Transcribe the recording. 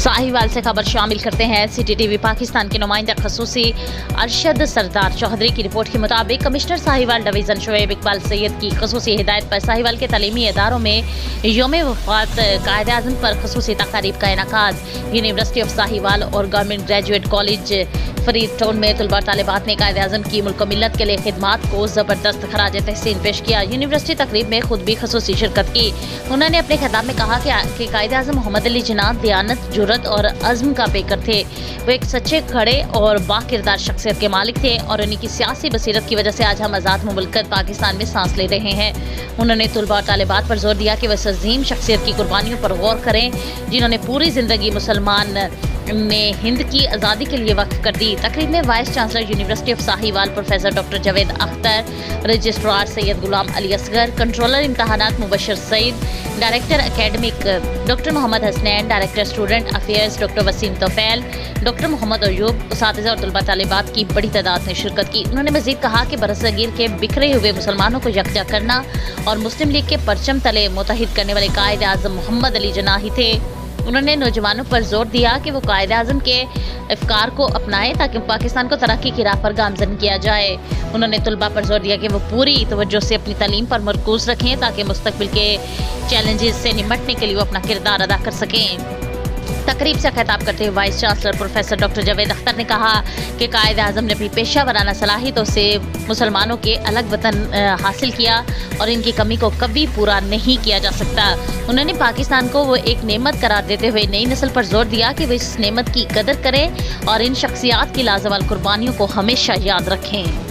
साहिवाल से खबर शामिल करते हैं। सिटी टीवी पाकिस्तान के नुमाइंदा खसूसी अरशद सरदार चौधरी की रिपोर्ट के मुताबिक कमिश्नर साहिवाल डिवीज़न शोएब इकबाल सैयद की खसूसी हिदायत पर साहिवाल के तालीमी इदारों में यौम वफ़ात कायद-ए-आज़म पर खसूसी तक़रीब का इनेकाद। यूनिवर्सिटी ऑफ साहिवाल और government graduate college Farid town में तलबा तालिबात ने कायद-ए-आज़म की मुल्क व मिल्लत के लिए खिदमात को ज़बरदस्त खराज तहसीन पेश किया। यूनिवर्सिटी तकरीब में खुद भी खसूसी शिरकत की। उन्होंने अपने खिताब में कहा कि कायद-ए-आज़म मोहम्मद अली जिन्ना दयानत, जुर्रत और अज़्म का पेकर थे। वो एक सच्चे, खड़े और बाकिरदार शख्सियत के मालिक थे और उन्हीं की सियासी बसीरत की वजह से आज हम आज़ाद मुमलकत पाकिस्तान में सांस ले रहे हैं। उन्होंने तलबा और तालिबात पर जोर दिया कि वह इस अजीम शख्सियत की कुर्बानियों पर गौर करें जिन्होंने पूरी ज़िंदगी मुसलमान ने हिंद की आज़ादी के लिए वक्फ कर दी। तकरीब में vice chancellor university of Sahiwal professor doctor Javed Akhtar, registrar Syed Ghulam Ali Asghar, controller इम्तहानात Mubashir Saeed, director academic doctor Mohammad Hasnain, director student affairs doctor Waseem Tufail, doctor Mohammad Ayub, उस्तादिज़ और तलबा तालिबात की बड़ी तादाद ने शिरकत की। उन्होंने मज़ीद कहा कि बरसगीर के बिखरे हुए मुसलमानों को यकजा करना और मुस्लिम लीग के परचम तले मुत्तहिद करने वाले कायद-ए-आज़म मोहम्मद अली जिन्ना ही थे। उन्होंने नौजवानों पर जोर दिया कि वो कायद-ए-आज़म के अफकार को अपनाएं ताकि पाकिस्तान को तरक्की की राह पर गामजन किया जाए। उन्होंने तलबा पर जोर दिया कि वो पूरी तवज्जो से अपनी तालीम पर मरकूज रखें ताकि मुस्तकबिल के चैलेंजेस से निमटने के लिए वो अपना किरदार अदा कर सकें। तकरीब से खिताब करते हुए vice chancellor professor doctor Javed Akhtar ने कहा कि कायद-ए-आज़म ने अपनी पेशा वराना सलाहियतों से मुसलमानों के अलग वतन हासिल किया और इनकी कमी को कभी पूरा नहीं किया जा सकता। उन्होंने पाकिस्तान को वो एक नेमत करार देते हुए नई नस्ल पर जोर दिया कि वो इस नेमत की कदर करें और इन शख्सियात की लाजवाल कुर्बानियों को हमेशा याद रखें।